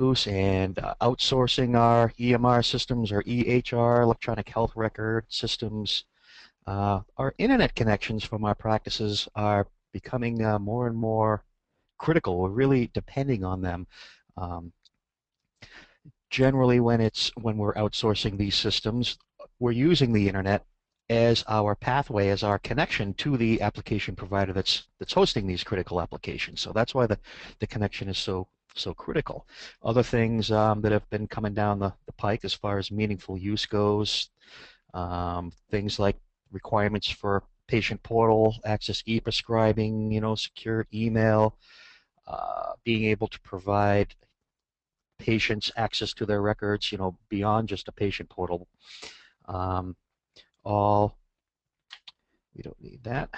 and outsourcing our EMR systems or EHR, electronic health record systems. Our internet connections from our practices are becoming more and more critical. We're really depending on them. Um, Generally, when we're outsourcing these systems, we're using the internet as our pathway, as our connection to the application provider that's hosting these critical applications. So that's why the connection is so critical. Other things that have been coming down the pike as far as meaningful use goes, things like requirements for patient portal, access e-prescribing, secure email, being able to provide patients access to their records, beyond just a patient portal. Um, all, we don't need that.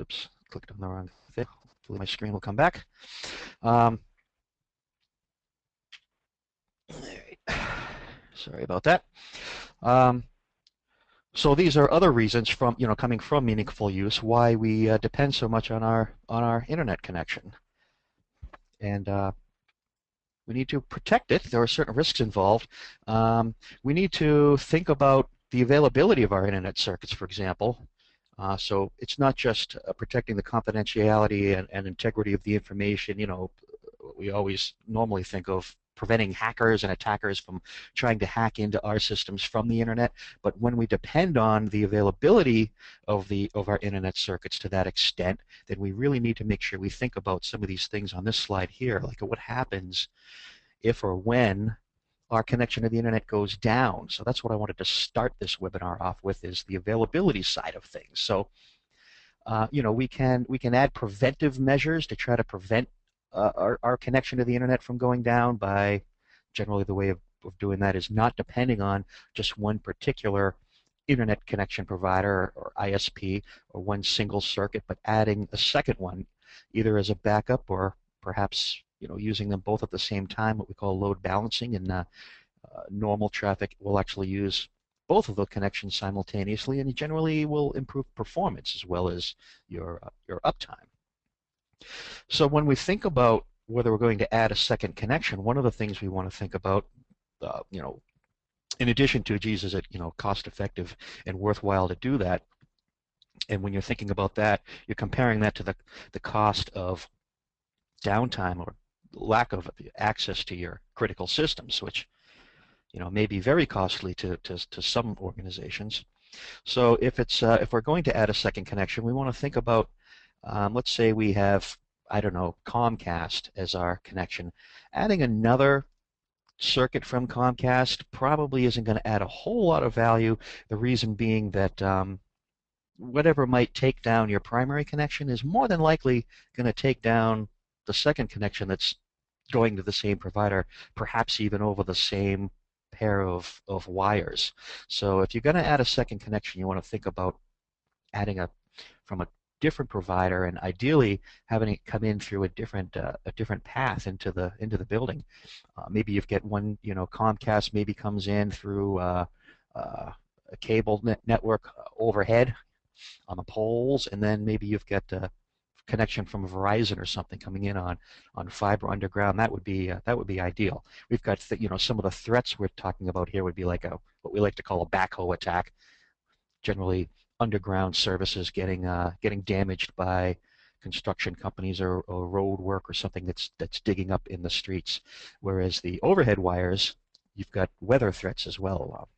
Oops, clicked on the wrong thing. Hopefully my screen will come back. All right. Sorry about that. So these are other reasons from, coming from meaningful use, why we depend so much on our internet connection. And we need to protect it. There are certain risks involved. We need to think about the availability of our internet circuits, for example. So it's not just protecting the confidentiality and integrity of the information. We always normally think of preventing hackers and attackers from trying to hack into our systems from the internet. But when we depend on the availability of our internet circuits to that extent, then we really need to make sure we think about some of these things on this slide here, like what happens if or when our connection to the internet goes down. So that's what I wanted to start this webinar off with, is the availability side of things. So we can add preventive measures to try to prevent our connection to the internet from going down by, generally the way of doing that is not depending on just one particular internet connection provider or ISP or one single circuit, but adding a second one, either as a backup or perhaps using them both at the same time, what we call load balancing. And normal traffic will actually use both of the connections simultaneously, and it generally will improve performance as well as your uptime. So when we think about whether we're going to add a second connection, one of the things we want to think about, in addition to, geez, is it cost effective and worthwhile to do that? And when you're thinking about that, you're comparing that to the cost of downtime or lack of access to your critical systems, which may be very costly to some organizations. So if we're going to add a second connection, we want to think about, let's say we have, I don't know, Comcast as our connection. Adding another circuit from Comcast probably isn't going to add a whole lot of value. The reason being that whatever might take down your primary connection is more than likely going to take down the second connection that's going to the same provider, perhaps even over the same pair of wires. So if you're going to add a second connection, you want to think about adding from a different provider, and ideally having it come in through a different path into the building. Maybe you've got one, Comcast maybe comes in through a cable network overhead on the poles, and then maybe you've got a connection from Verizon or something coming in on fiber underground. That would be ideal. We've got some of the threats we're talking about here would be like what we like to call a backhoe attack. Generally, underground services getting damaged by construction companies or road work or something that's digging up in the streets. Whereas the overhead wires, you've got weather threats as well.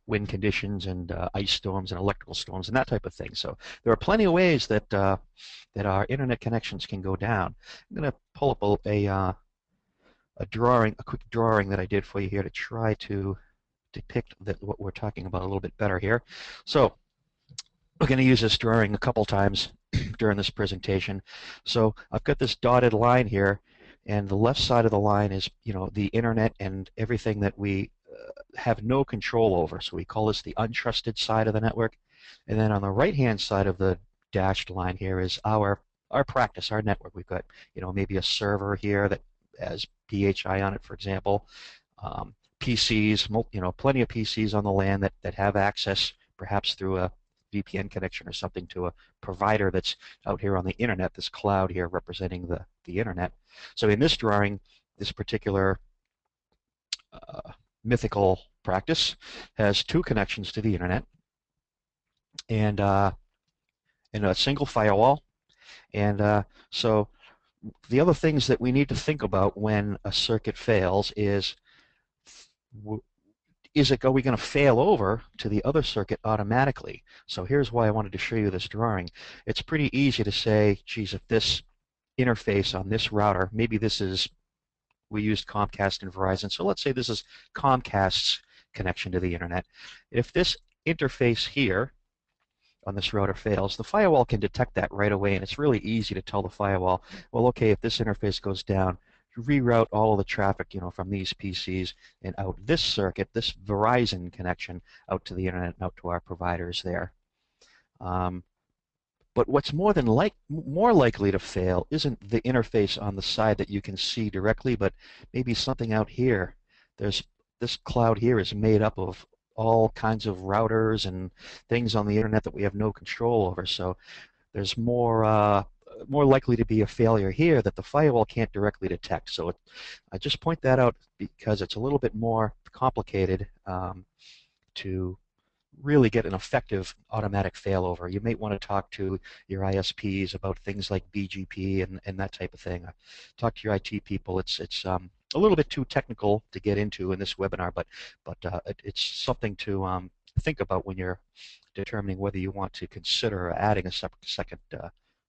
Wind conditions and ice storms and electrical storms and that type of thing. So there are plenty of ways that our internet connections can go down. I'm going to pull up a quick drawing that I did for you here to try to depict what we're talking about a little bit better here. So we're going to use this drawing a couple times during this presentation. So I've got this dotted line here, and the left side of the line is the internet and everything that we have no control over. So we call this the untrusted side of the network. And then on the right-hand side of the dashed line here is our practice, our network. We've got maybe a server here that has ePHI on it, for example. PCs, plenty of PCs on the LAN that have access, perhaps through a VPN connection or something, to a provider that's out here on the internet, this cloud here representing the internet. So in this drawing, this particular mythical practice has two connections to the internet and in a single firewall. And so the other things that we need to think about when a circuit fails is are we going to fail over to the other circuit automatically? So here's why I wanted to show you this drawing. It's pretty easy to say, geez, if this interface on this router, maybe this is, we used Comcast and Verizon, so let's say this is Comcast's connection to the internet. If this interface here on this router fails, the firewall can detect that right away, and it's really easy to tell the firewall, well, okay, if this interface goes down, reroute all of the traffic, from these PCs and out this circuit, this Verizon connection, out to the internet and out to our providers there. But what's more likely to fail isn't the interface on the side that you can see directly, but maybe something out here. This cloud here is made up of all kinds of routers and things on the internet that we have no control over. So there's more likely to be a failure here that the firewall can't directly detect. So I just point that out because it's a little bit more complicated to really get an effective automatic failover. You may want to talk to your ISPs about things like BGP and that type of thing. Talk to your IT people. It's a little bit too technical to get into in this webinar, but it's something to think about when you're determining whether you want to consider adding a second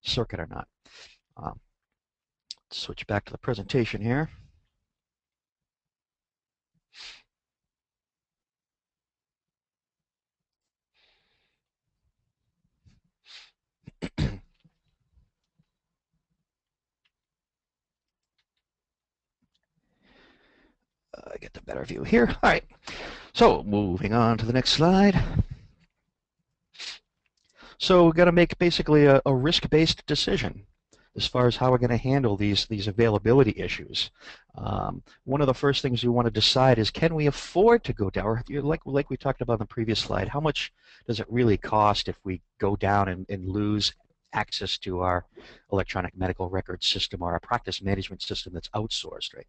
circuit or not. Switch back to the presentation here. Get the better view here. All right. So moving on to the next slide. So we've got to make basically a risk-based decision as far as how we're going to handle these availability issues. One of the first things we want to decide is, can we afford to go down? Or like we talked about in the previous slide, how much does it really cost if we go down and lose access to our electronic medical record system or our practice management system that's outsourced, right?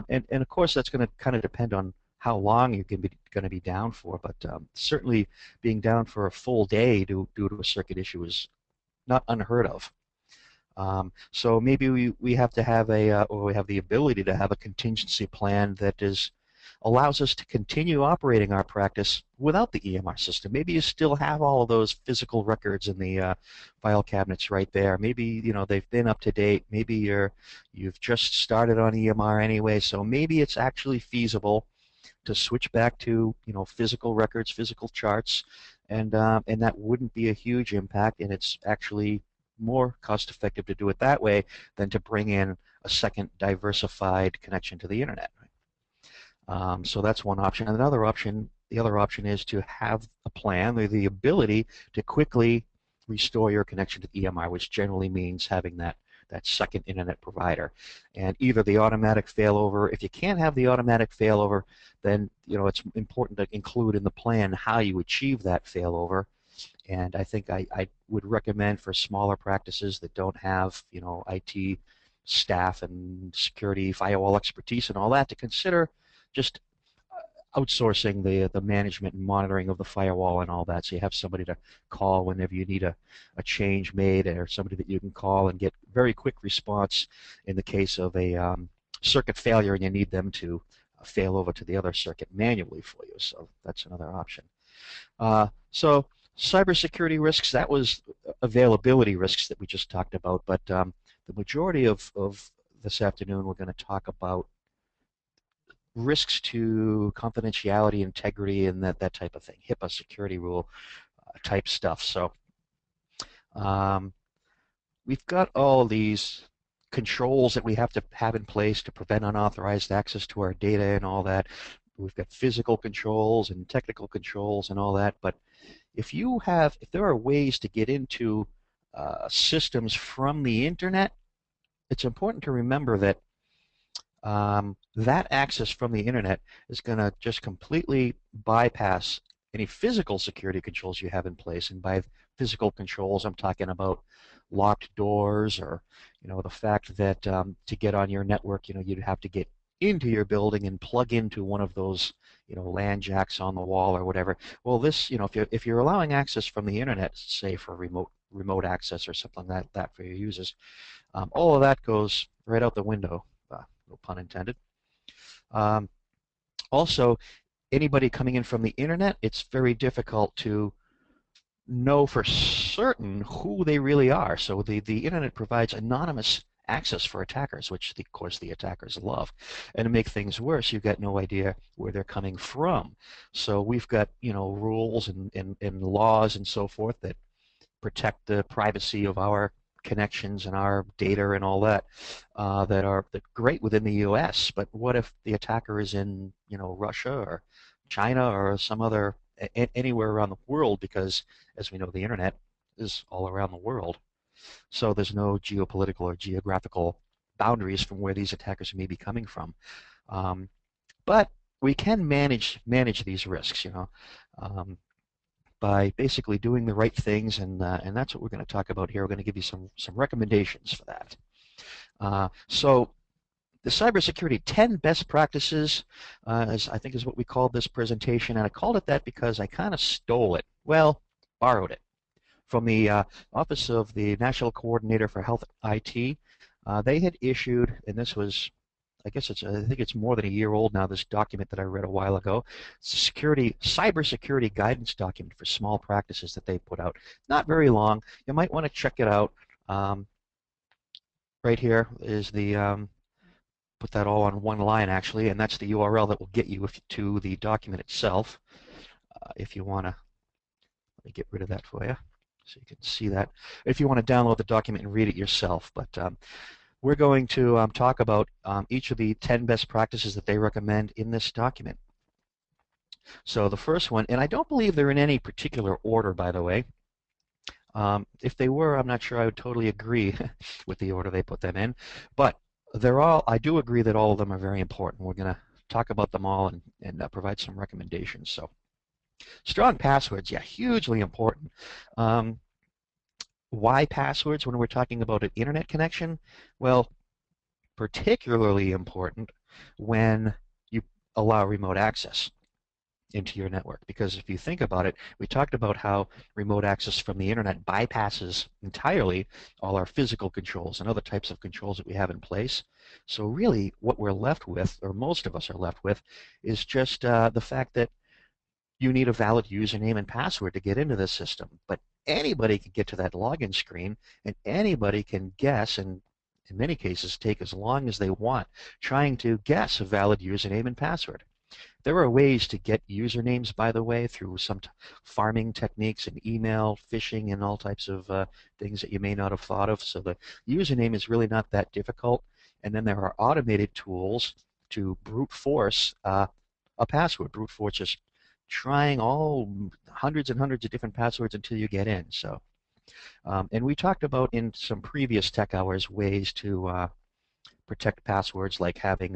And of course, that's going to kind of depend on how long you're going to be down for, but certainly being down for a full day due to a circuit issue is not unheard of. So maybe we have to have or we have the ability to have a contingency plan that allows us to continue operating our practice without the EMR system. Maybe you still have all of those physical records in the file cabinets right there. Maybe they've been up to date. Maybe you've just started on EMR anyway. So maybe it's actually feasible to switch back to physical records, physical charts, and that wouldn't be a huge impact, and it's actually more cost effective to do it that way than to bring in a second diversified connection to the internet. So that's one option. And the other option is to have a plan or the ability to quickly restore your connection to EMR, which generally means having that second internet provider. And either the automatic failover, if you can't have the automatic failover, then it's important to include in the plan how you achieve that failover. And I think I would recommend for smaller practices that don't have IT staff and security firewall expertise and all that to consider just outsourcing the management and monitoring of the firewall and all that, so you have somebody to call whenever you need a change made, or somebody that you can call and get very quick response in the case of a circuit failure and you need them to fail over to the other circuit manually for you. So that's another option. So cybersecurity risks, that was availability risks that we just talked about, but the majority of this afternoon we're going to talk about risks to confidentiality, integrity, and that type of thing, HIPAA security rule type stuff. So we've got all of these controls that we have to have in place to prevent unauthorized access to our data and all that. We've got physical controls and technical controls and all that, but if there are ways to get into systems from the internet, it's important to remember that that access from the internet is going to just completely bypass any physical security controls you have in place. And by physical controls, I'm talking about locked doors, or the fact that to get on your network, you'd have to get into your building and plug into one of those LAN jacks on the wall or whatever. Well, this, if you're allowing access from the internet, say for remote access or something like that for your users, all of that goes right out the window. No pun intended. Also, anybody coming in from the internet, it's very difficult to know for certain who they really are. So the internet provides anonymous access for attackers, which of course the attackers love. And to make things worse, you've got no idea where they're coming from. So we've got rules and laws and so forth that protect the privacy of our connections and our data and all that that are great within the U.S. But what if the attacker is in Russia or China or some other anywhere around the world? Because as we know, the internet is all around the world. So there's no geopolitical or geographical boundaries from where these attackers may be coming from. But we can manage these risks, by basically doing the right things, and that's what we're going to talk about here. We're going to give you some recommendations for that. So the cybersecurity 10 best practices, I think is what we called this presentation, and I called it that because I kind of stole it, well, borrowed it, from the Office of the National Coordinator for Health IT. They had issued, and this was, I think it's more than a year old now, this document that I read a while ago. It's a cybersecurity guidance document for small practices that they put out. Not very long. You might want to check it out. Right here is the, put that all on one line actually, and that's the URL that will get you to the document itself. If you want to, let me get rid of that for you so you can see that. If you want to download the document and read it yourself. But we're going to talk about each of the 10 best practices that they recommend in this document. So the first one, and I don't believe they're in any particular order, by the way. If they were, I'm not sure I would totally agree with the order they put them in. But I do agree that all of them are very important. We're going to talk about them all and provide some recommendations. So strong passwords, yeah, hugely important. Why passwords when we're talking about an internet connection? Well, particularly important when you allow remote access into your network. Because if you think about it, we talked about how remote access from the internet bypasses entirely all our physical controls and other types of controls that we have in place. So really what we're left with, or most of us are left with, is just the fact that you need a valid username and password to get into this system. But anybody can get to that login screen, and anybody can guess, and in many cases take as long as they want trying to guess a valid username and password. There are ways to get usernames, by the way, through some farming techniques and email, phishing, and all types of things that you may not have thought of. So the username is really not that difficult. And then there are automated tools to brute force a password. Brute force just trying all hundreds and hundreds of different passwords until you get in. So, and we talked about in some previous tech hours ways to protect passwords, like having,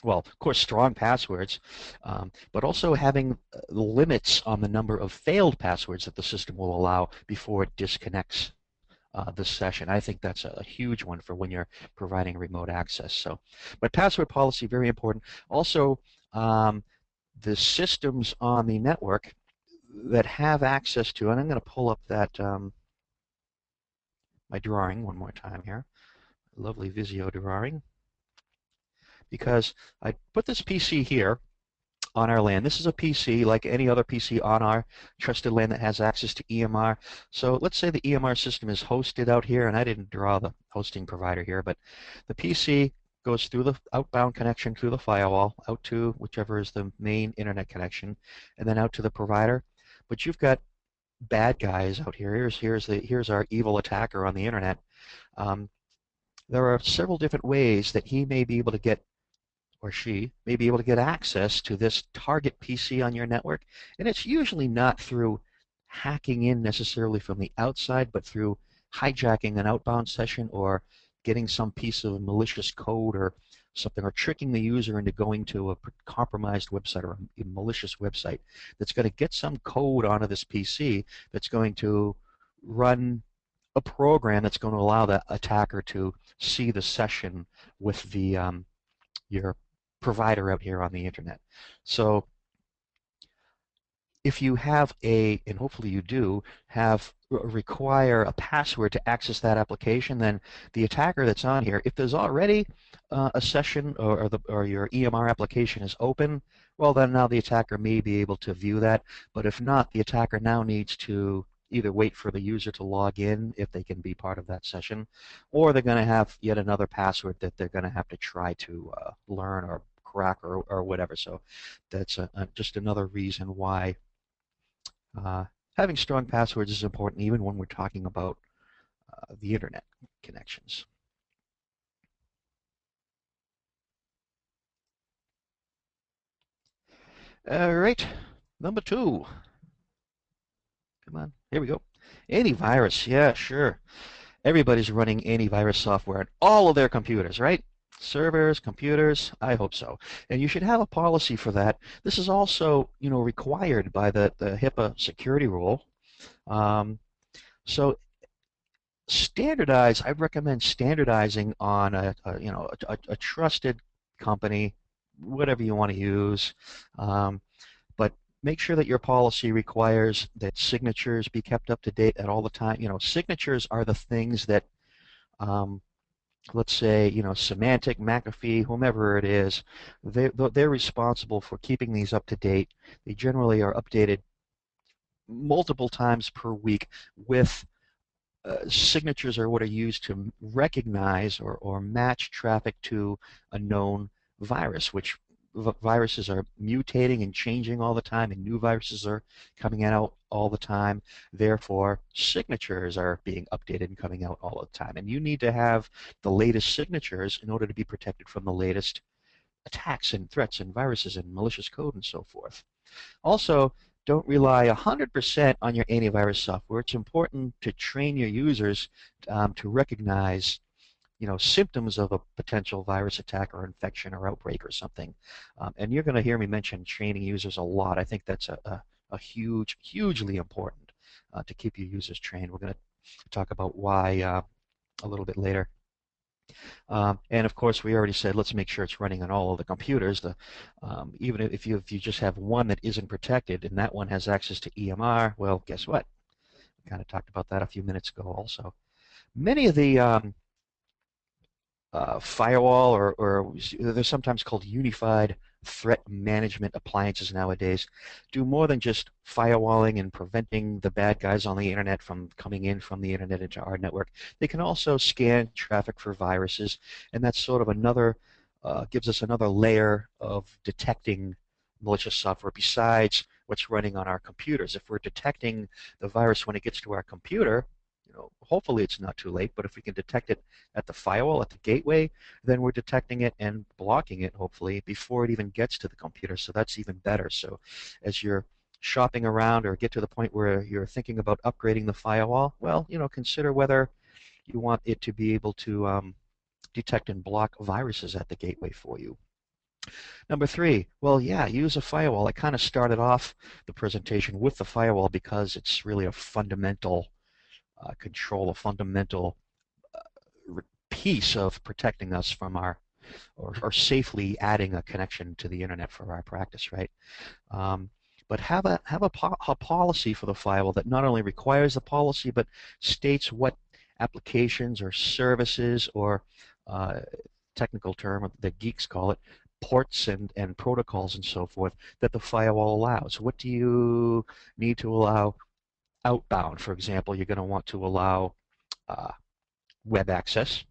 well, of course, strong passwords, but also having limits on the number of failed passwords that the system will allow before it disconnects this session. I think that's a huge one for when you're providing remote access. So, but password policy, very important. Also, the systems on the network that have access to, and I'm going to pull up that my drawing one more time here, lovely Visio drawing, because I put this PC here on our LAN. This is a PC like any other PC on our trusted LAN that has access to EMR. So let's say the EMR system is hosted out here, and I didn't draw the hosting provider here, but the PC goes through the outbound connection through the firewall, out to whichever is the main internet connection, and then out to the provider. But you've got bad guys out here. Here's our evil attacker on the internet. There are several different ways that he may be able to get, or she may be able to get access to this target PC on your network, and it's usually not through hacking in necessarily from the outside, but through hijacking an outbound session or getting some piece of malicious code or something, or tricking the user into going to a compromised website or a malicious website that's going to get some code onto this PC that's going to run a program that's going to allow the attacker to see the session with the your provider out here on the internet. So if you have and hopefully you do, require a password to access that application, then the attacker that's on here, if there's already a session or your EMR application is open, well then now the attacker may be able to view that. But if not, the attacker now needs to either wait for the user to log in if they can be part of that session, or they're going to have yet another password that they're going to have to try to learn or crack or whatever. So that's just another reason why having strong passwords is important even when we're talking about the internet connections. All right, number 2. Come on, here we go. Antivirus, yeah, sure. Everybody's running antivirus software on all of their computers, right? Servers, computers, I hope so. And you should have a policy for that. This is also, required by the HIPAA security rule. So I'd recommend standardizing on a trusted company, whatever you want to use. But make sure that your policy requires that signatures be kept up to date at all the time. Signatures are the things that, let's say, Symantec, McAfee, whomever it is, they're responsible for keeping these up to date. They generally are updated multiple times per week with signatures are what are used to recognize or match traffic to a known virus, which viruses are mutating and changing all the time, and new viruses are coming out all the time. Therefore, signatures are being updated and coming out all the time. And you need to have the latest signatures in order to be protected from the latest attacks and threats and viruses and malicious code and so forth. Also, don't rely 100% on your antivirus software. It's important to train your users to recognize, symptoms of a potential virus attack or infection or outbreak or something. And you're going to hear me mention training users a lot. I think that's a hugely important to keep your users trained. We're going to talk about why a little bit later. And of course, we already said let's make sure it's running on all of the computers. Even if you just have one that isn't protected and that one has access to EMR, well, guess what? We kind of talked about that a few minutes ago also. Many of the firewall or they're sometimes called unified threat management appliances nowadays do more than just firewalling and preventing the bad guys on the internet from coming in from the internet into our network. They can also scan traffic for viruses, and that's sort of another gives us another layer of detecting malicious software besides what's running on our computers. If we're detecting the virus when it gets to our computer, hopefully it's not too late, but if we can detect it at the firewall, at the gateway, then we're detecting it and blocking it, hopefully, before it even gets to the computer. So that's even better. So as you're shopping around or get to the point where you're thinking about upgrading the firewall, well, consider whether you want it to be able to detect and block viruses at the gateway for you. Number 3, well, yeah, use a firewall. I kind of started off the presentation with the firewall because it's really a fundamental control, a fundamental piece of protecting us from or safely adding a connection to the internet for our practice, right? But have a policy for the firewall that not only requires the policy but states what applications or services or technical term the geeks call it ports and protocols and so forth that the firewall allows. What do you need to allow outbound? For example, you're going to want to allow web access,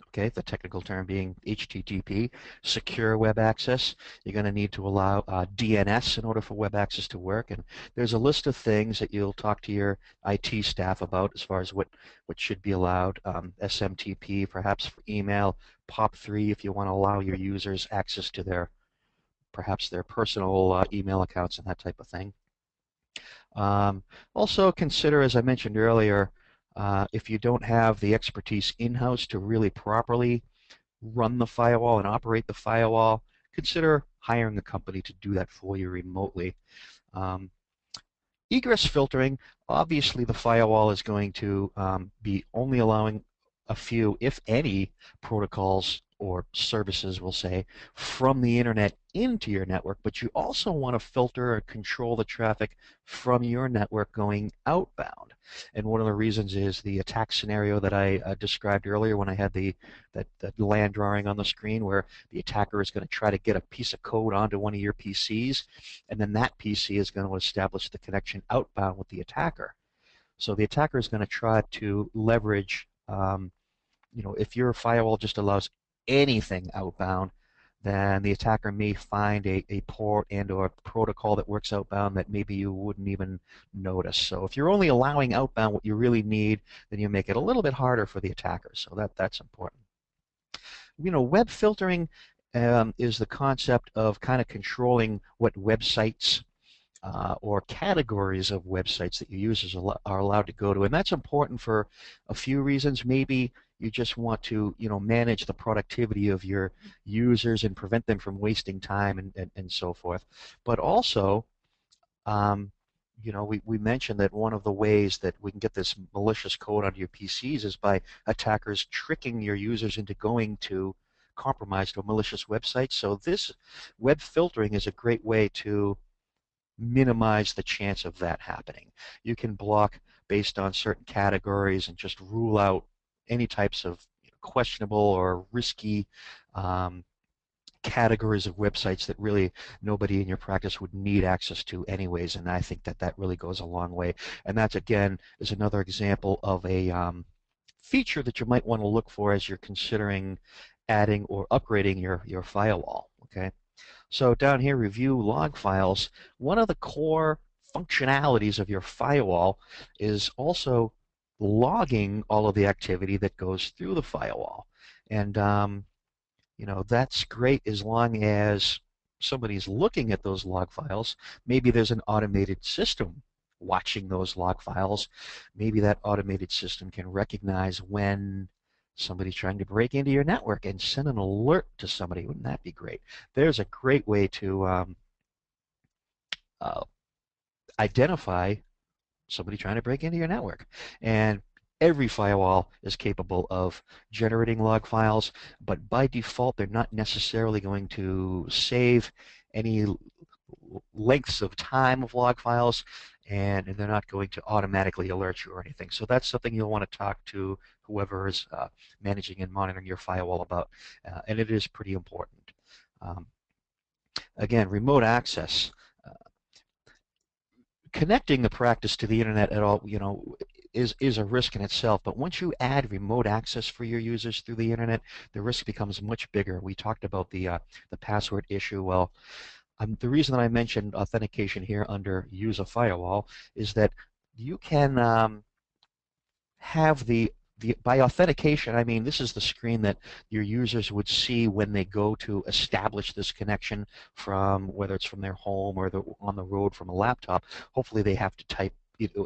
okay, the technical term being HTTP, secure web access. You're going to need to allow DNS in order for web access to work. And there's a list of things that you'll talk to your IT staff about as far as what should be allowed. SMTP, perhaps for email, POP3 if you want to allow your users access to perhaps their personal email accounts and that type of thing. Also consider, as I mentioned earlier, if you don't have the expertise in-house to really properly run the firewall and operate the firewall, consider hiring a company to do that for you remotely. Egress filtering, obviously the firewall is going to be only allowing a few, if any, protocols or services, we'll say, from the internet into your network, but you also want to filter or control the traffic from your network going outbound. And one of the reasons is the attack scenario that I described earlier when I had that LAN drawing on the screen, where the attacker is going to try to get a piece of code onto one of your PCs, and then that PC is going to establish the connection outbound with the attacker. So the attacker is going to try to leverage, if your firewall just allows anything outbound, then the attacker may find a port and or a protocol that works outbound that maybe you wouldn't even notice. So if you're only allowing outbound what you really need, then you make it a little bit harder for the attacker. So that's important. Web filtering is the concept of kind of controlling what websites or categories of websites that your users are allowed to go to. And that's important for a few reasons. Maybe you just want to manage the productivity of your users and prevent them from wasting time and so forth. But also, we mentioned that one of the ways that we can get this malicious code onto your PCs is by attackers tricking your users into going to compromised or malicious websites. So this web filtering is a great way to minimize the chance of that happening. You can block based on certain categories and just rule out any types of questionable or risky categories of websites that really nobody in your practice would need access to anyways, and I think that really goes a long way. And that, again, is another example of a feature that you might want to look for as you're considering adding or upgrading your firewall. Okay. So down here, review log files. One of the core functionalities of your firewall is also logging all of the activity that goes through the firewall. And that's great as long as somebody's looking at those log files. Maybe there's an automated system watching those log files. Maybe that automated system can recognize when somebody's trying to break into your network and send an alert to somebody. Wouldn't that be great? There's a great way to identify somebody trying to break into your network. And every firewall is capable of generating log files, but by default, they're not necessarily going to save any lengths of time of log files, and they're not going to automatically alert you or anything. So that's something you'll want to talk to whoever is managing and monitoring your firewall about, and it is pretty important. Again, remote access. Connecting the practice to the internet at all, is a risk in itself. But once you add remote access for your users through the internet, the risk becomes much bigger. We talked about the password issue. Well, the reason that I mentioned authentication here under use a firewall is that you can have by authentication, I mean this is the screen that your users would see when they go to establish this connection from whether it's from their home or on the road from a laptop. Hopefully they have to type,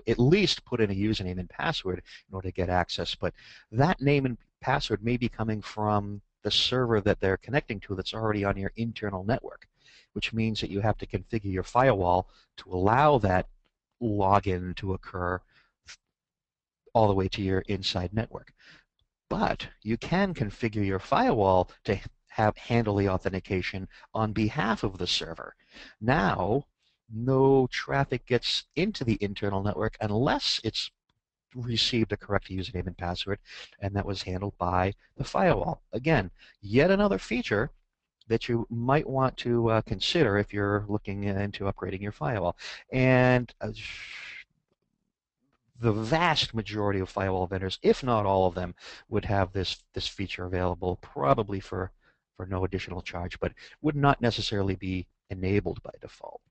at least put in a username and password in order to get access. But that name and password may be coming from the server that they're connecting to that's already on your internal network, which means that you have to configure your firewall to allow that login to occur all the way to your inside network. But you can configure your firewall to handle the authentication on behalf of the server. Now, no traffic gets into the internal network unless it's received a correct username and password, and that was handled by the firewall. Again, yet another feature that you might want to consider if you're looking into upgrading your firewall. And the vast majority of firewall vendors, if not all of them, would have this feature available, probably for no additional charge, but would not necessarily be enabled by default.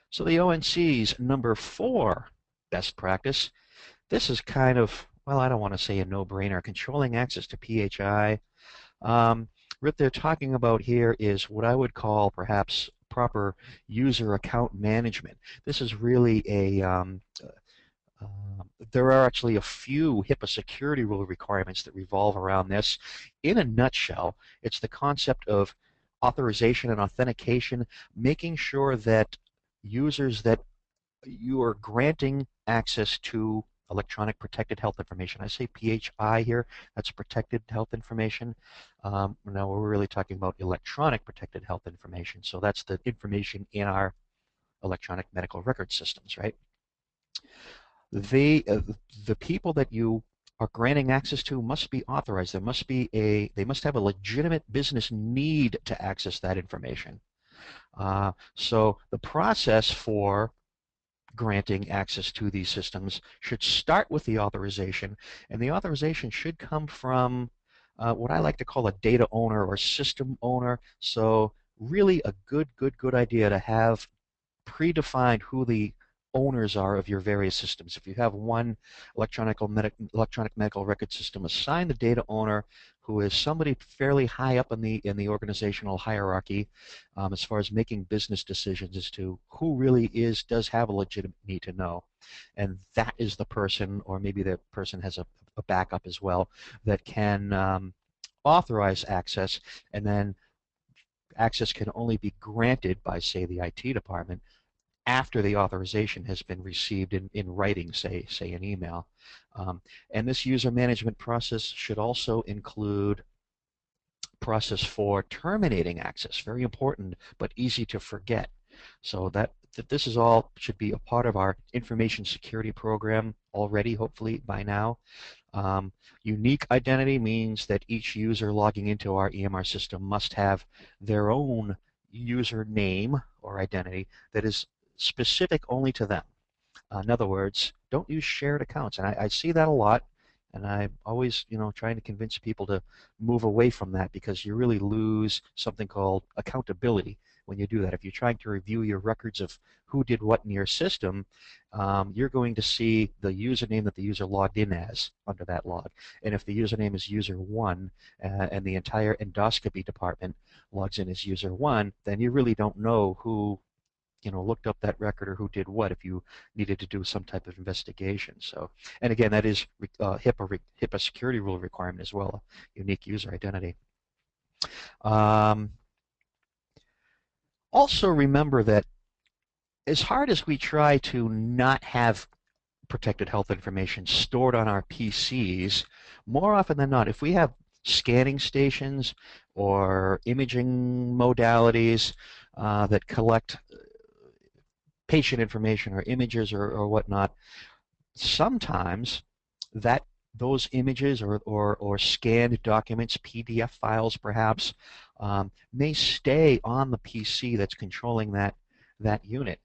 So the ONC's number 4 best practice. This is kind of, well, I don't want to say a no-brainer. Controlling access to PHI. What they're talking about here is what I would call perhaps proper user account management. This is really there are actually a few HIPAA security rule requirements that revolve around this. In a nutshell, it's the concept of authorization and authentication, making sure that users that you are granting access to electronic protected health information. I say PHI here, that's protected health information. Now we're really talking about electronic protected health information, so that's the information in our electronic medical record systems, right? The people that you are granting access to must be authorized. They must have a legitimate business need to access that information. So the process for granting access to these systems should start with the authorization, and the authorization should come from what I like to call a data owner or system owner. So really a good idea to have predefined who the owners are of your various systems. If you have one electronic medical record system, assign the data owner who is somebody fairly high up in the organizational hierarchy as far as making business decisions as to who really does have a legitimate need to know. And that is the person, or maybe the person has a backup as well, that can authorize access, and then access can only be granted by, say, the IT department after the authorization has been received in writing, say an email. And this user management process should also include process for terminating access. Very important, but easy to forget. So that this is all should be a part of our information security program already, hopefully by now. Unique identity means that each user logging into our EMR system must have their own username or identity that is specific only to them. In other words, don't use shared accounts. And I see that a lot, and I'm always, trying to convince people to move away from that, because you really lose something called accountability when you do that. If you're trying to review your records of who did what in your system, you're going to see the username that the user logged in as under that log. And if the username is user1 and the entire endoscopy department logs in as user1, then you really don't know who looked up that record or who did what if you needed to do some type of investigation. So, and again, that is HIPAA security rule requirement as well, unique user identity. Also remember that as hard as we try to not have protected health information stored on our PCs, more often than not, if we have scanning stations or imaging modalities that collect patient information or images or whatnot, sometimes those images or scanned documents, PDF files perhaps, may stay on the PC that's controlling that unit.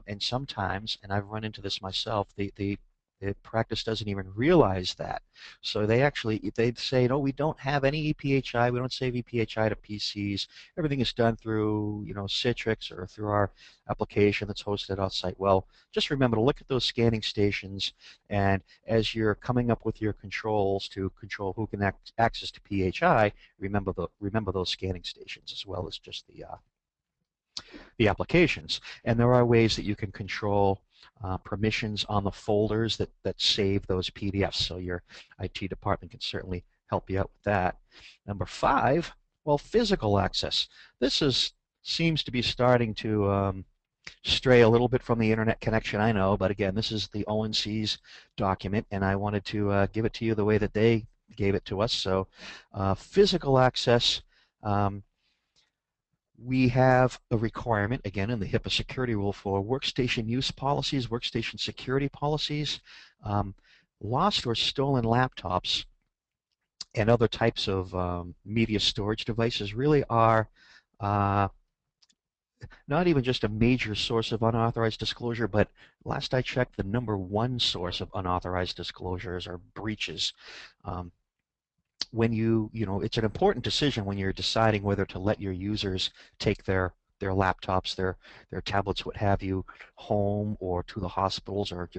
And sometimes, and I've run into this myself, the practice doesn't even realize that. So they'd say, no, we don't have any ePHI, we don't save ePHI to PCs. Everything is done through, Citrix or through our application that's hosted off-site. Well, just remember to look at those scanning stations, and as you're coming up with your controls to control who can access to PHI, remember those scanning stations as well as just the applications. And there are ways that you can control permissions on the folders that save those PDFs. So your IT department can certainly help you out with that. Number 5, well, physical access. This seems to be starting to stray a little bit from the internet connection, I know, but again, this is the ONC's document, and I wanted to give it to you the way that they gave it to us. So physical access, we have a requirement, again, in the HIPAA security rule for workstation use policies, workstation security policies. Lost or stolen laptops and other types of media storage devices really are not even just a major source of unauthorized disclosure, but last I checked, the #1 source of unauthorized disclosures or breaches. When it's an important decision when you're deciding whether to let your users take their laptops, their tablets, what have you, home or to the hospitals or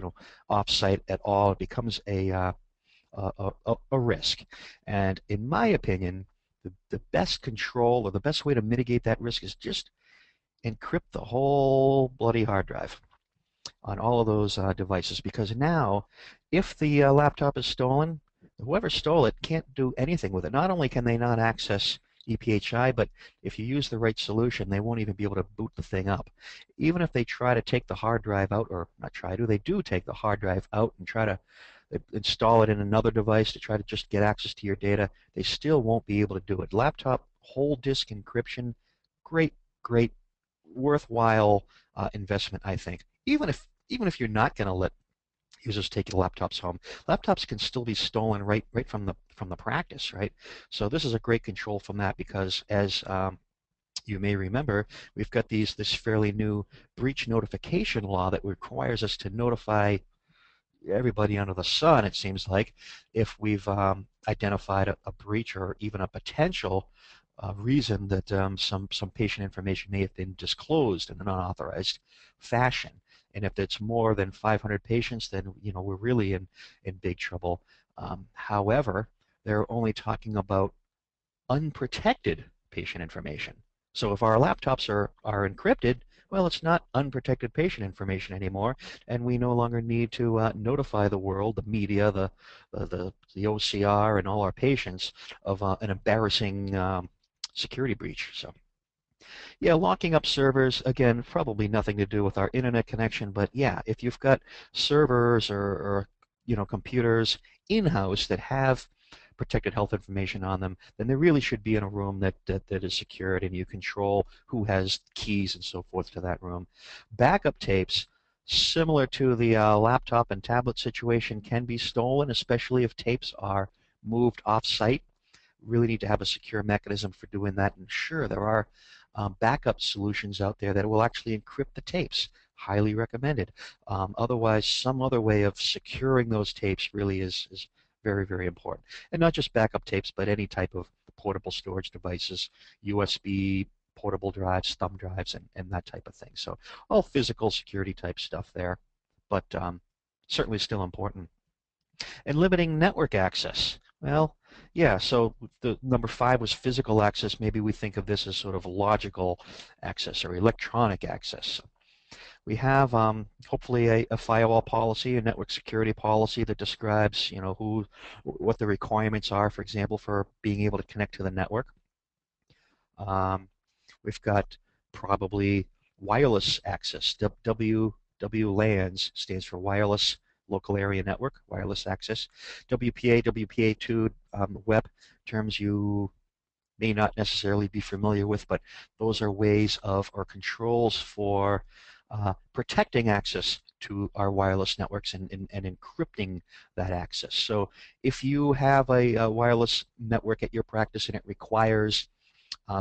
off-site at all. It becomes a risk. And in my opinion, the best control or the best way to mitigate that risk is just encrypt the whole bloody hard drive on all of those devices, because now if the laptop is stolen, whoever stole it can't do anything with it. Not only can they not access ePHI, but if you use the right solution, they won't even be able to boot the thing up. Even if they try to take the hard drive out, or not try to, they do take the hard drive out and try to install it in another device to try to just get access to your data, they still won't be able to do it. Laptop whole disk encryption, great, great, worthwhile investment, I think. Even if you're not going to let users take your laptops home, laptops can still be stolen right from the practice, right? So this is a great control from that, because as you may remember, we've got this fairly new breach notification law that requires us to notify everybody under the sun, it seems like, if we've identified a breach or even a potential reason that some patient information may have been disclosed in an unauthorized fashion. And if it's more than 500 patients, then we're really in big trouble. However, they're only talking about unprotected patient information. So if our laptops are encrypted, well, it's not unprotected patient information anymore, and we no longer need to notify the world, the media, the OCR, and all our patients of an embarrassing security breach. So, yeah, locking up servers, again, probably nothing to do with our internet connection, but yeah, if you've got servers or computers in-house that have protected health information on them, then they really should be in a room that is secured, and you control who has keys and so forth to that room. Backup tapes, similar to the laptop and tablet situation, can be stolen, especially if tapes are moved off-site. Really need to have a secure mechanism for doing that. And sure, there are backup solutions out there that will actually encrypt the tapes. Highly recommended. Otherwise, some other way of securing those tapes really is very, very important. And not just backup tapes, but any type of portable storage devices, USB, portable drives, thumb drives, and that type of thing. So all physical security type stuff there, but certainly still important. And limiting network access. Well, yeah, so the number 5 was physical access. Maybe we think of this as sort of logical access or electronic access. We have hopefully a firewall policy, a network security policy that describes, what the requirements are, for example, for being able to connect to the network. We've got probably wireless access. WLANS stands for wireless local area network, wireless access. WPA, WPA2, web terms you may not necessarily be familiar with, but those are ways of, or controls for protecting access to our wireless networks and encrypting that access. So if you have a wireless network at your practice and it requires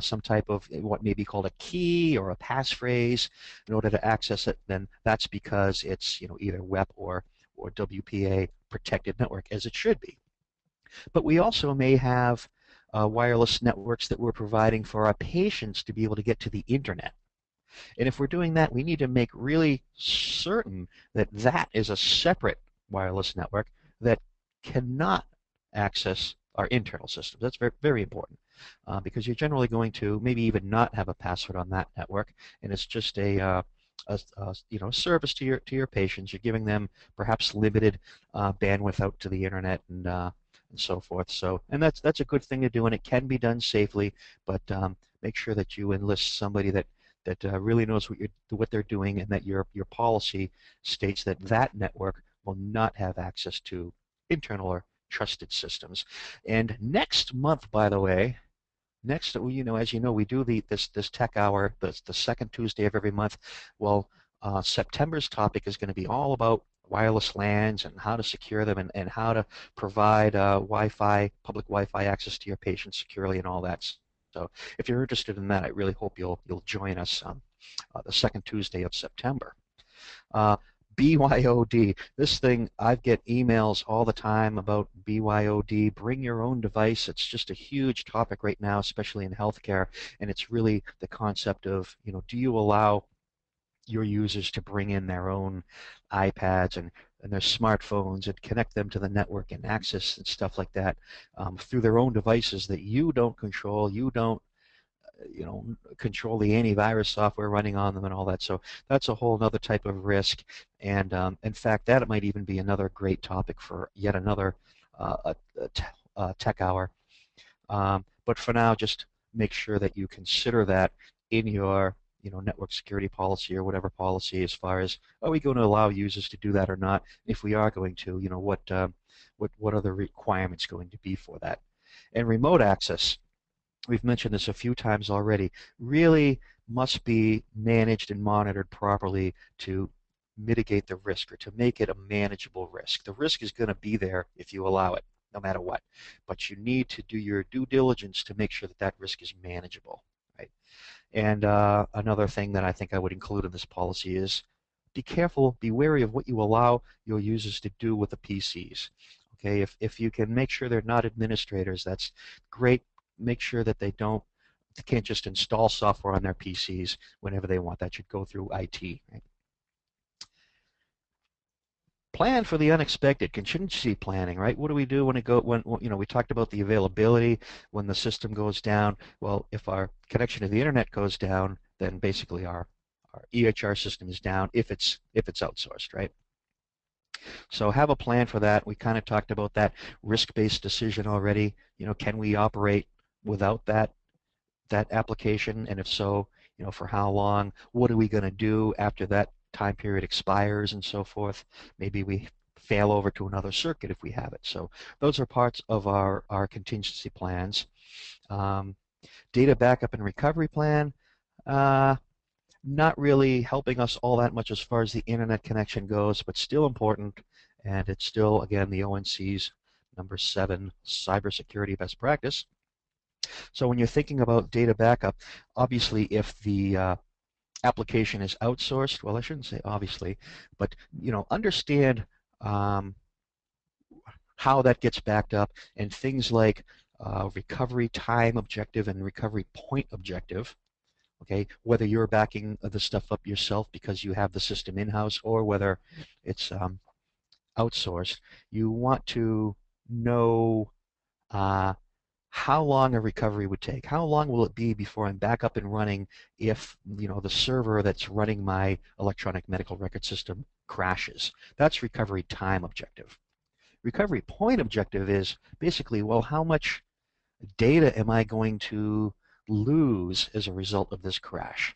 some type of what may be called a key or a passphrase in order to access it, then that's because it's either WEP or WPA protected network, as it should be. But we also may have wireless networks that we're providing for our patients to be able to get to the internet. And if we're doing that, we need to make really certain that that is a separate wireless network that cannot access our internal systems. That's very, very important because you're generally going to maybe even not have a password on that network, and it's just a service to your patients. You're giving them perhaps limited bandwidth out to the internet and so forth. So, and that's a good thing to do, and it can be done safely. But make sure that you enlist somebody that really knows what they're doing, and that your policy states that that network will not have access to internal or trusted systems. And next month, by the way, as you know, we do this tech hour, the second Tuesday of every month. Well, September's topic is going to be all about wireless LANs and how to secure them, and how to provide Wi-Fi, public Wi-Fi access to your patients securely and all that. So if you're interested in that, I really hope you'll join us on the second Tuesday of September. BYOD. This thing, I get emails all the time about BYOD. Bring your own device. It's just a huge topic right now, especially in healthcare. And it's really the concept of, do you allow your users to bring in their own iPads and their smartphones and connect them to the network and access and stuff like that through their own devices that you don't control, you don't control the antivirus software running on them and all that. So that's a whole other type of risk. And in fact, that might even be another great topic for yet another tech hour. But for now, just make sure that you consider that in your network security policy or whatever policy, as far as, are we going to allow users to do that or not? If we are going to, what are the requirements going to be for that? And remote access, we've mentioned this a few times already, really must be managed and monitored properly to mitigate the risk, or to make it a manageable risk. The risk is going to be there if you allow it, no matter what. But you need to do your due diligence to make sure that that risk is manageable, right? And another thing that I think I would include in this policy is, be careful, be wary of what you allow your users to do with the PCs. Okay, if you can make sure they're not administrators, that's great. Make sure that they can't just install software on their PCs whenever they want. That should go through IT. Right? Plan for the unexpected, contingency planning, right? What do we do when we talked about the availability when the system goes down? Well, if our connection to the internet goes down, then basically our EHR system is down if it's outsourced, right? So have a plan for that. We kind of talked about that risk-based decision already. Can we operate without that application, and if so, for how long? What are we going to do after that time period expires, and so forth? Maybe we fail over to another circuit if we have it. So those are parts of our contingency plans. Data backup and recovery plan, not really helping us all that much as far as the internet connection goes, but still important, and it's still, again, the ONC's number 7 cybersecurity best practice. So when you're thinking about data backup, obviously if the application is outsourced, well, I shouldn't say obviously, but understand how that gets backed up, and things like recovery time objective and recovery point objective. Okay, whether you're backing the stuff up yourself because you have the system in-house, or whether it's outsourced, you want to know how long a recovery would take. How long will it be before I'm back up and running if the server that's running my electronic medical record system crashes? That's recovery time objective. Recovery point objective is basically, well, how much data am I going to lose as a result of this crash?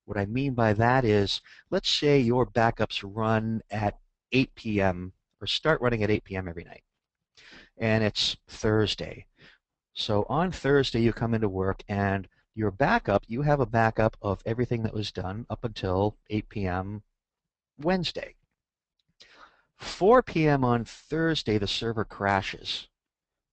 What I mean by that is, let's say your backups run at 8 p.m. or start running at 8 p.m. every night, and it's Thursday. So on Thursday you come into work, and your backup, you have a backup of everything that was done up until 8 p.m. Wednesday. 4 p.m. on Thursday the server crashes.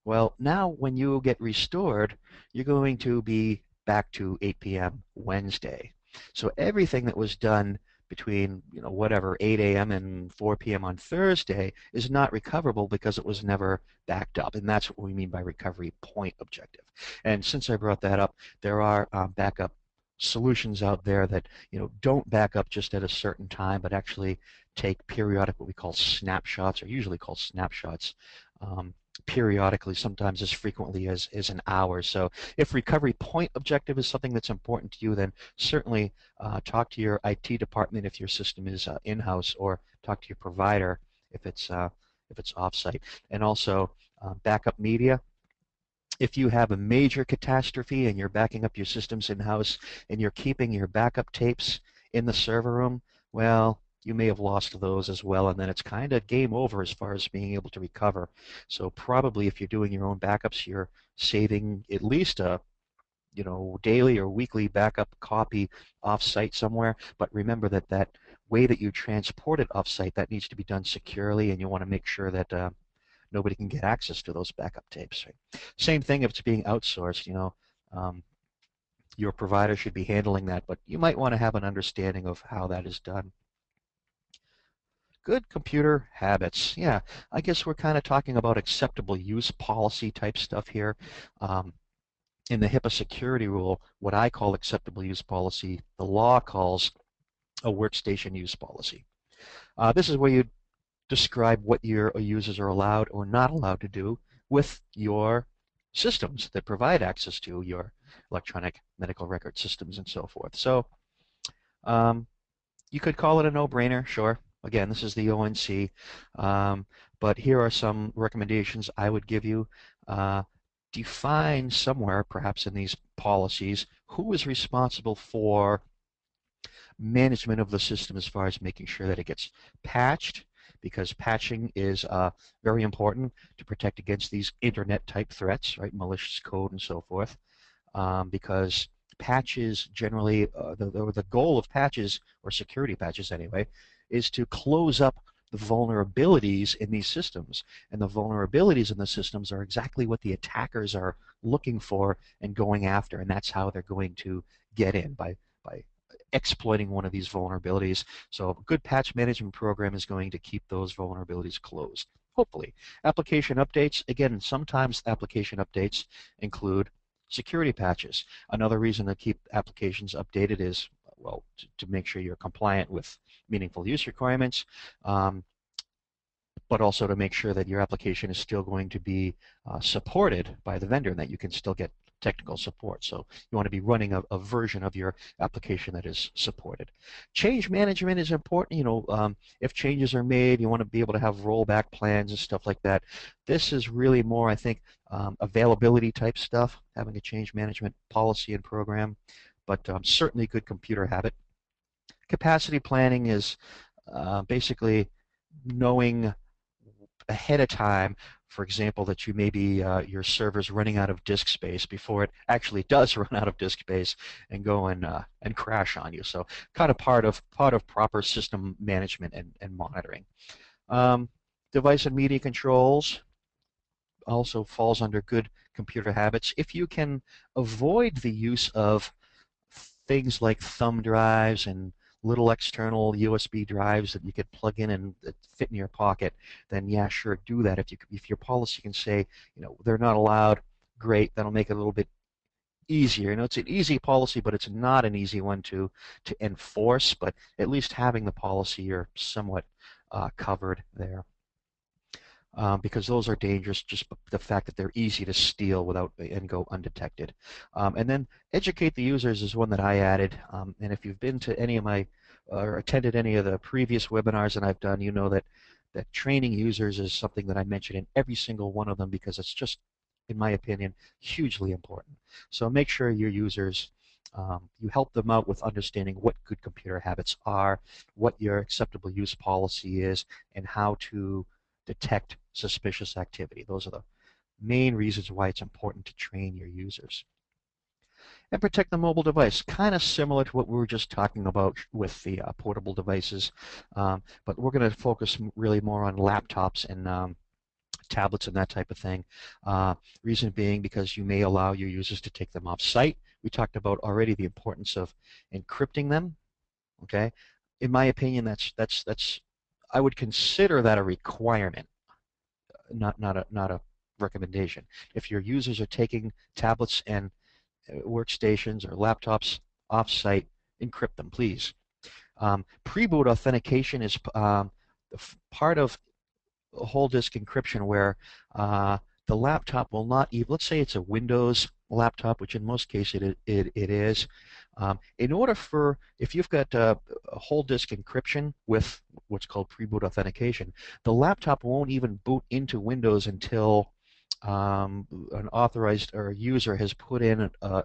Well, now when you get restored, you're going to be back to 8 p.m. Wednesday. So everything that was done between 8 a.m. and 4 p.m. on Thursday is not recoverable because it was never backed up, and that's what we mean by recovery point objective. And since I brought that up, there are backup solutions out there that don't back up just at a certain time, but actually take periodic, what we call snapshots, or usually called snapshots, periodically, sometimes as frequently as an hour. So if recovery point objective is something that's important to you, then certainly talk to your IT department if your system is in-house, or talk to your provider if it's off-site. And also backup media. If you have a major catastrophe and you're backing up your systems in-house and you're keeping your backup tapes in the server room, well, you may have lost those as well, and then it's kind of game over as far as being able to recover. So probably if you're doing your own backups, you're saving at least a daily or weekly backup copy off-site somewhere. But remember that that way that you transport it off-site, that needs to be done securely, and you want to make sure that nobody can get access to those backup tapes. Right? Same thing if it's being outsourced. Your provider should be handling that, but you might want to have an understanding of how that is done. Good computer habits. Yeah, I guess we're kind of talking about acceptable use policy type stuff here. In the HIPAA security rule, what I call acceptable use policy, the law calls a workstation use policy. This is where you describe what your users are allowed or not allowed to do with your systems that provide access to your electronic medical record systems and so forth. So you could call it a no-brainer, sure. Again, this is the ONC, but here are some recommendations I would give you. define somewhere, perhaps in these policies, who is responsible for management of the system as far as making sure that it gets patched, because patching is very important to protect against these internet type threats, right? Malicious code and so forth. Because patches generally, the goal of patches, or security patches anyway, is to close up the vulnerabilities in these systems. And the vulnerabilities in the systems are exactly what the attackers are looking for and going after, and that's how they're going to get in, by exploiting one of these vulnerabilities. So a good patch management program is going to keep those vulnerabilities closed, hopefully. Application updates, again, sometimes application updates include security patches. Another reason to keep applications updated is, well, to make sure you're compliant with meaningful use requirements, but also to make sure that your application is still going to be supported by the vendor and that you can still get technical support. So you want to be running a version of your application that is supported. Change management is important. If changes are made, you want to be able to have rollback plans and stuff like that. This is really more, I think, availability type stuff, having a change management policy and program, but certainly good computer habit. Capacity planning is basically knowing ahead of time, for example, that you maybe your server's running out of disk space before it actually does run out of disk space and go and crash on you. So kind of part of proper system management and monitoring. Device and media controls also falls under good computer habits. If you can avoid the use of things like thumb drives and little external USB drives that you could plug in and fit in your pocket, then yeah, sure, do that. If your policy can say, they're not allowed, great. That'll make it a little bit easier. It's an easy policy, but it's not an easy one to enforce. But at least having the policy, you're somewhat covered there. Because those are dangerous, just the fact that they're easy to steal and go undetected. And then educate the users is one that I added. And if you've been to any of my or attended any of the previous webinars that I've done, you know that training users is something that I mention in every single one of them, because it's just, in my opinion, hugely important. So make sure your users, you help them out with understanding what good computer habits are, what your acceptable use policy is, and how to detect suspicious activity. Those are the main reasons why it's important to train your users. And protect the mobile device, kind of similar to what we were just talking about with the portable devices, but we're going to focus really more on laptops and tablets and that type of thing. Reason being because you may allow your users to take them off site. We talked about already the importance of encrypting them. Okay, in my opinion, that's I would consider that a requirement, not a recommendation. If your users are taking tablets and workstations or laptops off-site, encrypt them, please. Pre-boot authentication is part of whole disk encryption, where the laptop will not even, let's say it's a Windows laptop, which in most cases it is. In order for, if you've got a whole disk encryption with what's called pre-boot authentication, the laptop won't even boot into Windows until an authorized or a user has put in a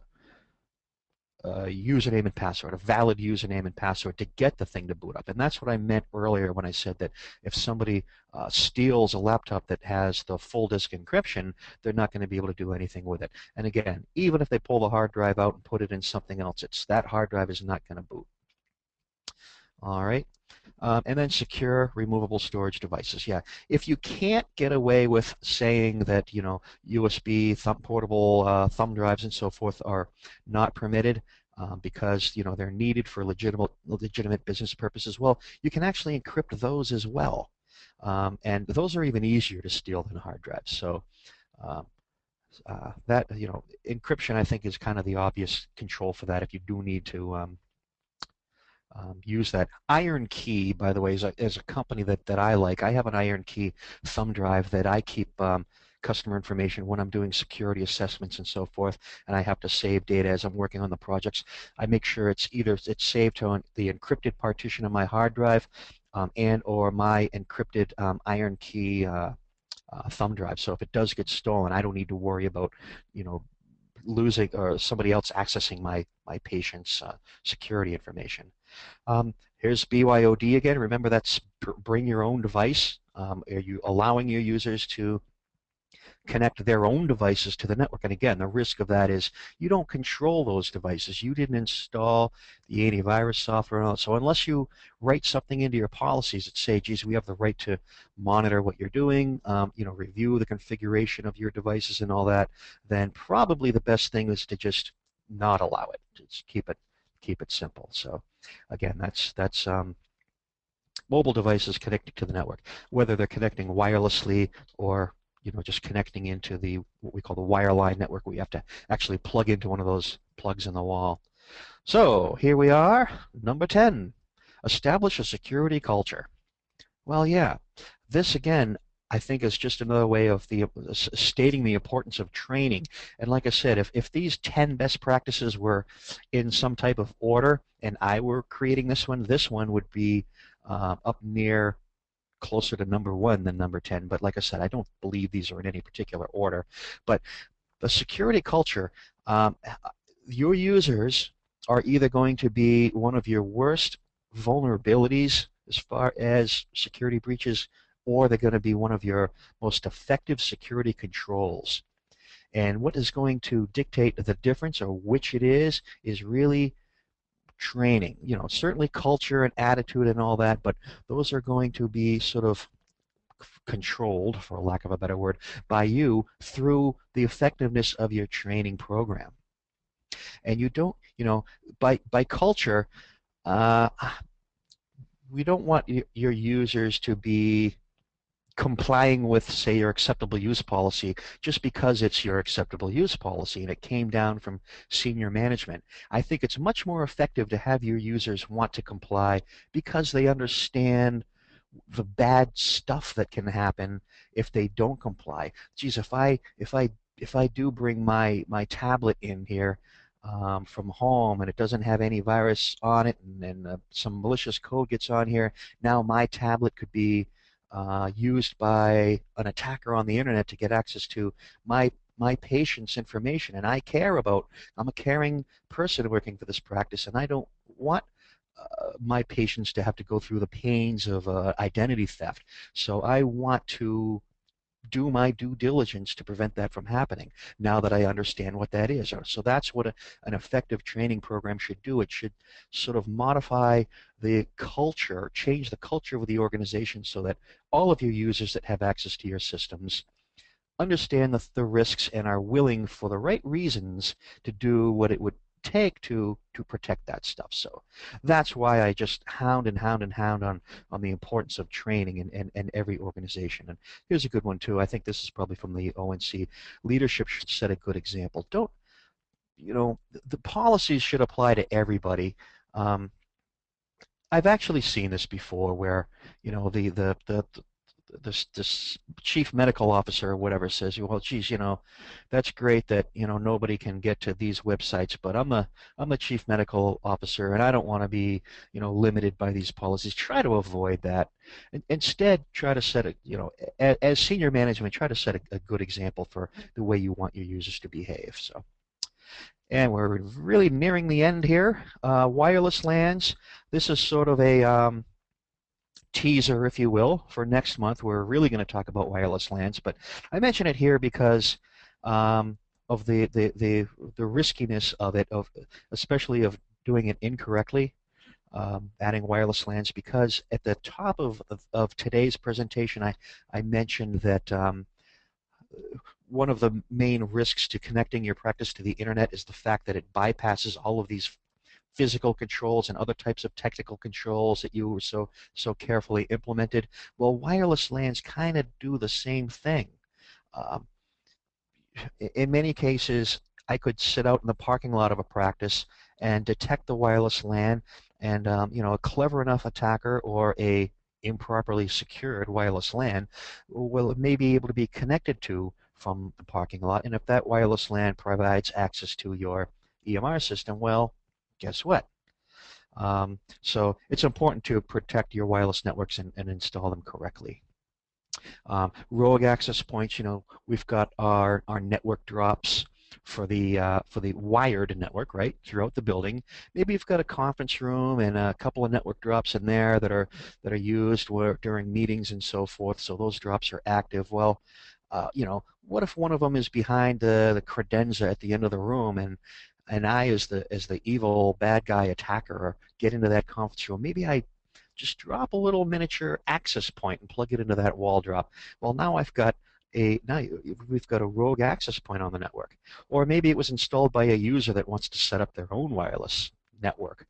username and password, a valid username and password, to get the thing to boot up. And that's what I meant earlier when I said that if somebody steals a laptop that has the full disk encryption, they're not going to be able to do anything with it. And again, even if they pull the hard drive out and put it in something else, that hard drive is not going to boot. All right. And then secure removable storage devices. Yeah, if you can't get away with saying that USB portable thumb drives and so forth are not permitted because they're needed for legitimate business purposes, well, you can actually encrypt those as well, and those are even easier to steal than hard drives. So that encryption, I think, is kind of the obvious control for that if you do need to use that. Iron Key, by the way, is a company that I like. I have an Iron Key thumb drive that I keep customer information when I'm doing security assessments and so forth, and I have to save data as I'm working on the projects. I make sure it's saved to the encrypted partition of my hard drive and or my encrypted Iron Key thumb drive. So if it does get stolen, I don't need to worry about, you know, losing or somebody else accessing my patient's security information. Here's BYOD again. Remember, that's bring your own device. Are you allowing your users to connect their own devices to the network? And again, the risk of that is you don't control those devices. You didn't install the antivirus software and all. So unless you write something into your policies that say, geez, we have the right to monitor what you're doing, you know, review the configuration of your devices and all that, then probably the best thing is to just not allow it. Just keep it simple. So again, that's mobile devices connecting to the network, whether they're connecting wirelessly or, you know, just connecting into the what we call the wireline network. We have to actually plug into one of those plugs in the wall. So here we are, number 10, establish a security culture. Well, yeah, this again, I think is just another way of stating the importance of training. And like I said, if these 10 best practices were in some type of order and I were creating this one would be up near closer to number 1 than number 10. But like I said, I don't believe these are in any particular order. But the security culture, your users are either going to be one of your worst vulnerabilities as far as security breaches, or they're going to be one of your most effective security controls. And what is going to dictate the difference or which it is really training. You know, certainly culture and attitude and all that, but those are going to be sort of controlled, for lack of a better word, by you through the effectiveness of your training program. And you don't, you know, by culture, uh, we don't want your users to be complying with, say, your acceptable use policy just because it's your acceptable use policy and it came down from senior management. I think it's much more effective to have your users want to comply because they understand the bad stuff that can happen if they don't comply. Geez, if I do bring my tablet in here from home and it doesn't have any virus on it, and some malicious code gets on here, now my tablet could be used by an attacker on the internet to get access to my patient's information. And I'm a caring person working for this practice, and I don't want my patients to have to go through the pains of identity theft. So I want to do my due diligence to prevent that from happening now that I understand what that is. So that's what an effective training program should do. It should sort of modify the culture, change the culture of the organization so that all of your users that have access to your systems understand the risks and are willing for the right reasons to do what it would take to protect that stuff. So that's why I just hound on the importance of training in every organization. And here's a good one too. I think this is probably from the ONC. Leadership should set a good example. Don't, you know, the policies should apply to everybody. I've actually seen this before where, you know, this chief medical officer or whatever says, well, geez, you know, that's great that, you know, nobody can get to these websites, but I'm the chief medical officer and I don't want to be, you know, limited by these policies. Try to avoid that. Instead, try to set you know, as senior management, try to set a good example for the way you want your users to behave. So. And we're really nearing the end here. Wireless LANs. This is sort of a teaser, if you will, for next month. We're really going to talk about wireless LANs, but I mention it here because of the riskiness of it, especially of doing it incorrectly, adding wireless LANs. Because at the top of today's presentation, I mentioned that one of the main risks to connecting your practice to the internet is the fact that it bypasses all of these physical controls and other types of technical controls that you were so carefully implemented. Well, wireless LANs kind of do the same thing. Um, in many cases, I could sit out in the parking lot of a practice and detect the wireless LAN, and you know, a clever enough attacker or a improperly secured wireless LAN will may be able to be connected to from the parking lot. And if that wireless LAN provides access to your EMR system, well, guess what? So it's important to protect your wireless networks and install them correctly. Rogue access points, we've got our network drops for the wired network, right, throughout the building. Maybe you've got a conference room and a couple of network drops in there that are used during meetings and so forth. So those drops are active. Well, what if one of them is behind the credenza at the end of the room, and I, as the evil bad guy attacker, get into that conference room? Maybe I just drop a little miniature access point and plug it into that wall drop. Well, now we've got a rogue access point on the network. Or maybe it was installed by a user that wants to set up their own wireless network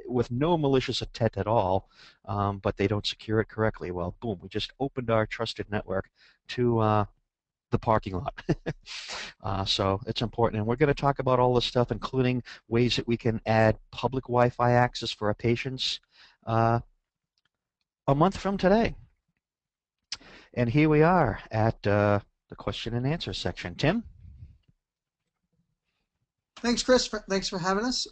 with no malicious intent at all, but they don't secure it correctly. Well, boom, we just opened our trusted network to the parking lot. So it's important. And we're going to talk about all this stuff, including ways that we can add public Wi-Fi access for our patients a month from today. And here we are at the question and answer section. Tim? Thanks, Chris. Thanks for having us.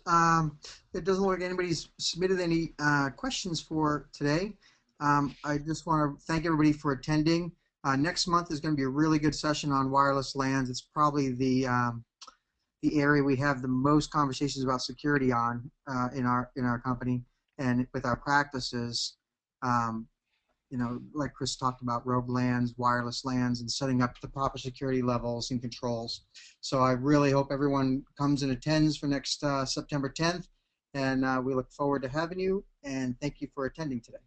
It doesn't look like anybody's submitted any questions for today. I just want to thank everybody for attending. Next month is going to be a really good session on wireless LANs. It's probably the area we have the most conversations about security on in our company and with our practices. Like Chris talked about, rogue LANs, wireless LANs, and setting up the proper security levels and controls. So I really hope everyone comes and attends for next September 10th, and we look forward to having you, and thank you for attending today.